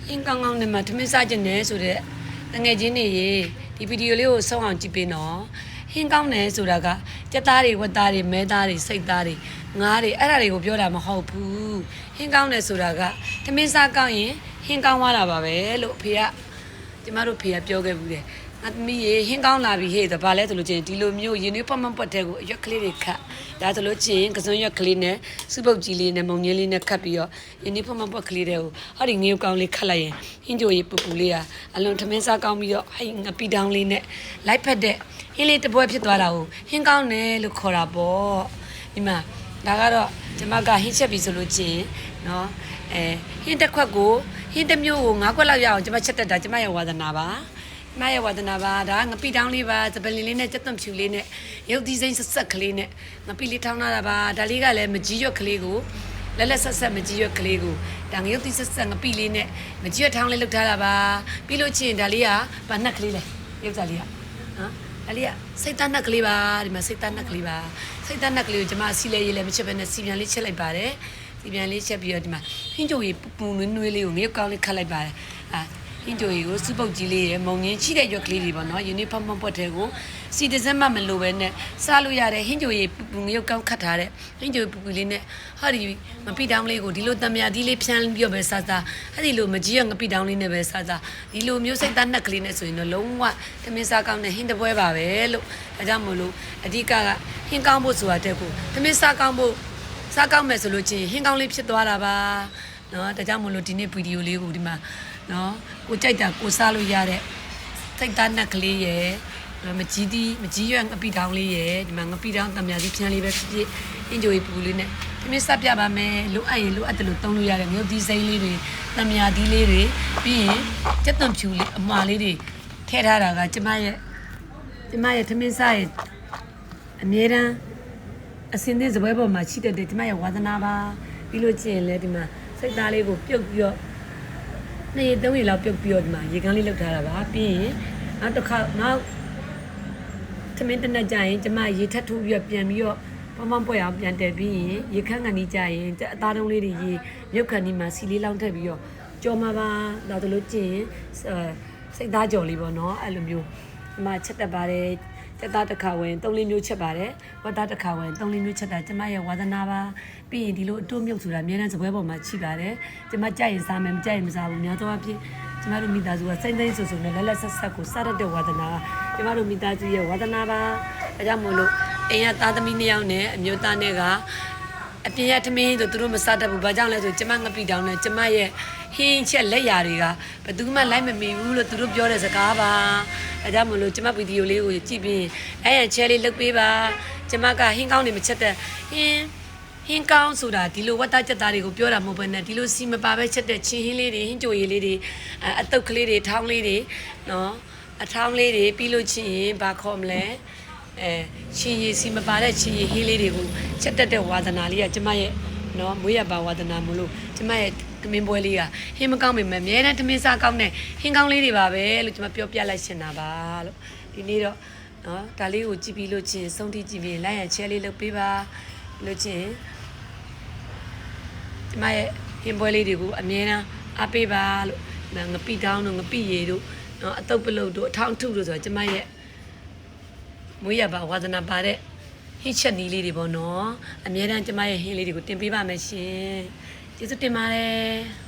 ဟင်းကောင်းကောင်းနဲ့မှထမင်းစားခြင်းနဲ့ဆိုတဲ့တငယ်ချင်းတွေရေဒီဗီဒီယိုလေးကိုဆုံးအောင်ကြည့်ပေးနော်ဟင်းကောင်းတယ်ဆိုတာကကြက်သားတွေဝက်သားတွေမဲသားတွေစိတ်သားတွေငါးတွေအဲ့ဒါတွေကိုပြောတာမဟုတ်ဘူးဟင်းကောင်းတယ်ဆိုတာကထမင်းစားကောင်းရင်ဟင်းကောင်းသွားတာပါပဲလို့ဖေကကျမတို့ဖေကပြောခဲ့ဘူးတယ်ငါသမီးရေဟင်းကောင်းလာပြီဟဲ့ဒါဘာလဲဆိုလို့ချင်းဒီလိုမျိုးရင်းနှီးပတ်မပတ်တဲ့ကိုအရွက်ကလေးတွေခတ်ဒါဆိုလို့ချင်းကစွန်းရွက်ကလေးနဲ့စုပုတ်ကြီးလေးနဲ့မုံငင်းလေးနဲ့ခတ်ပြီးတော့ရင်းနှီးပတ်မပတ်ကလေးတွေကိုဟောဒီငေးကောင်းလေးခတ်လိုက်ရင်ဟင်းကြိုရီပူပူလေးကအလွန်ထမင်းစားကောင်းပြီးတော့ဟိုင်ငပီတောင်းလေးနဲ့လိုက်ဖက်တဲ့ဟင်းလေးတစ်ပွဲဖြစ်သွားတာကိုဟင်းကောင်းတယ်လို့ခေါ်တာပေါ့ဒီမှာဒါကတော့ကျမကဟင်းချက်ပြီဆိုလို့ချင်းနော်ဟင်းတစ်ခွက်ကိုဟင်းတစ်မျိုးကို9ခွက်လောက်ရအောင်ကျမချက်တတ်တာကျမရဲ့ဝါသနာပါမရဝဒနာပါဒါငပိတောင်းလေးပါစပလင်လေးနဲ့ကြက်သွန်ဖြူလေးနဲ့ရုပ်သီးစိမ့်ဆက်ဆက်ကလေးနဲ့ငပိလေးထောင်းလာတာပါဒါလေးကလည်းမကြီးရွက်ကလေးကိုလက်လက်ဆက်ဆက်မကြီးရွက်ကလေးကိုဒါငရုပ်သီးဆက်ဆက်ငပိလေးနဲ့မကြီးရွက်ထောင်းလေးလုပ်ထားတာပါပြီးလို့ချင်းဒါလေးကဗနှက်ကလေးလေရုပ်သားလေးကနော်ဒါလေးကစိတ်သားနှက်ကလေးပါဒီမှာစိတ်သားနှက်ကလေးပါစိတ်သားနှက်ကလေးကိုကျွန်မစီလဲရေးလဲမချက်ဘဲနဲ့စီပြန်လေးချက်လိုက်ပါတယ်စီပြန်လေးချက်ပြီးတော့ဒီမှာဟင်းကြိုရီပူနွေးနွေးလေးကိုငရုပ်ကောင်းလေးခတ်လိုက်ပါတယ်ဟင်းကြိုရီကိုစုပုတ်ကြီးလေးရယ်မုံငင်းချိတဲ့ရွက်ကလေးတွေပေါ့နော်ယူနီဖောင်းပွက်တဲ့ကိုစီတစ်စက်မှမလိုပဲနဲ့စားလို့ရတဲ့ဟင်းကြိုရီပူငရုတ်ကောင်းခတ်ထားတဲ့ဟင်းကြိုရီပူလေးနဲ့ဟာဒီငပိတောင်းလေးကိုဒီလိုတံမြာဒီလေးဖြန်းပြီးတော့ပဲစားစားအဲ့ဒီလိုမကြီးရငပိတောင်းလေးနဲ့ပဲစားစားဒီလိုမျိုးစိတ်သားနှက်ကလေးနဲ့ဆိုရင်တော့လုံးဝသမင်းစားကောင်းတဲ့ဟင်းတပွဲပါပဲလို့ဒါကြောင့်မို့လို့အဓိကဟင်းကောင်းဖို့ဆိုတာတဲ့ကိုသမင်းစားကောင်းဖို့စားကောင်းမယ်ဆိုလို့ချင်းဟင်းကောင်းလေးဖြစ်သွားတာပါနော်ဒါကြောင့်မို့လို့ဒီနေ့ဗီဒီယိုလေးကိုဒီမှာနော်ကိုကြိုက်တာကိုစားလို့ရတဲ့စိတ်သားနှက်ကလေးရယ်မကြီးရွက်ငပိတောင်းလေးရယ်ဒီမှာငပိတောင်းတံမြာစီဖြန်းလေးပဲဖြစ်ဖြစ်အင်ဂျိုရီပူလေးနဲ့ဒီနေ့စပြပါမယ်လိုအပ်ရင်လိုအပ်တယ်လို့သုံးလို့ရတယ်မြို့ဒီစိမ့်လေးတွေတံမြာဒီလေးတွေပြီးရင်ကြက်သွန်ဖြူလေးအမွာလေးတွေထည့်ထားတာကကျမရဲ့ထမင်းစားရဲ့အမြဲတမ်းအစင်းတဲ့ဇပွဲပေါ်မှာရှိတဲ့ကျမရဲ့ဝါသနာပါပြီးလို့ချင်းလဲဒီမှာစိတ်သားလေးကိုပြုတ်ပြီးတော့နေ့3ရက်လောက်ပြုတ်ပြီးတော့ဒီမှာရေကန်းလေးလောက်ထားတာပါပြီးရင်နောက်တစ်ခါနောက်သမင်းတနက်ကြရင်ကျမရေထပ်ထိုးပြီးတော့ပြန်ပြီးတော့ပန်းပွက်အောင်ပြန်တက်ပြီးရင်ရေခန့်ကန်ကြီးကြရင်အသားတုံးလေးတွေရေမြုပ်ခန့်ကြီးမှာစီလေးလောင်းထည့်ပြီးတော့ကြော်မှာပါနောက်တို့လို့ကျင်စိတ်သားကြော်လေးပေါ့နော်အဲ့လိုမျိုးဒီမှာချက်တက်ပါတယ်တက်သားတစ်ခါဝင်3-4မျိုးချက်ပါတယ်ဝတ်သားတစ်ခါဝင်3-4မျိုးချက်တာကျမရဲ့ဝါသနာပါပြီးရင်ဒီလိုအတိုးမြုပ်ဆိုတာအများနဲ့စပွဲပေါ်မှာချိပါတယ်ကျမကြိုက်ရင်စားမယ်မကြိုက်ရင်မစားဘူးများသောအားဖြင့်ကျမတို့မိသားစုကစိမ့်သိမ့်ဆူဆူနဲ့လက်လက်ဆက်ဆက်ကိုစားရတဲ့ဝါသနာကျမတို့မိသားစုရဲ့ဝါသနာပါဒါကြောင့်မို့လို့အိမ်ကသားသမီး2ယောက်နဲ့အမျိုးသားနဲ့ကအပြင်ရထမင်းဆိုသူတို့မစားတတ်ဘူးဘာကြောင့်လဲဆိုကျမငပိတောင်းနဲ့ကျမရဲ့ဟင်းချက်လက်ရာတွေကဘယ်သူမှလိုက်မမီဘူးလို့သူတို့ပြောတဲ့စကားပါဒါကြောင့်မလို့ကျမဗီဒီယိုလေးကိုကြည့်ပြီးအဲ့ရချဲလေးလုပ်ပေးပါကျမကဟင်းကောင်းနေမချက်တဲ့ဟင်းကောင်းဆိုတာဒီလိုဝတ်သားချက်သားတွေကိုပြောတာမဟုတ်ဘဲနဲ့ဒီလိုစီမပါပဲချက်တဲ့ချင်းဟင်းလေးတွေဟင်းကြိုရည်လေးတွေအတုပ်ကလေးတွေထောင်းလေးတွေနော်အထောင်းလေးတွေပြီးလို့ချင်းရင်ဘာခေါ်မလဲချင်းရည်စီမပါတဲ့ချင်းရည်ဟင်းလေးတွေကိုချက်တတ်တဲ့ဝါသနာလေးကကျမရဲ့နော်မွေးရပါဝါသနာမလို့ကျမရဲ့သမင်းပွဲလေးကဟင်းမကောင်းပေမဲ့အများနဲ့သမင်းစားကောင်းတဲ့ဟင်းကောင်းလေးတွေပါပဲလို့ကျမပြောပြလိုက်ချင်တာပါလို့ဒီနေ့တော့နော်ဒါလေးကိုကြည့်ပြီးလို့ချင်းဆုံးထိကြည့်ပြီးလိုက်ရချဲလေးလုပ်ပေးပါလို့ချင်းကျမရဲ့ဟင်းပွဲလေးတွေကိုအများနဲ့အားပေးပါလို့ငပိတောင်းတို့ငပိရည်တို့နော်အတုပ်ပလုတ်တို့အထောင်းထုတို့ဆိုတော့ကျမရဲ့မွေးရပါဝါသနာပါတဲ့ဟင်းချက်နီးလေးတွေပေါ့နော်အများတန်းကျမရဲ့ဟင်းလေးတွေကိုတင်ပေးပါမယ်ရှင်ကျေးဇူးတင်ပါတယ်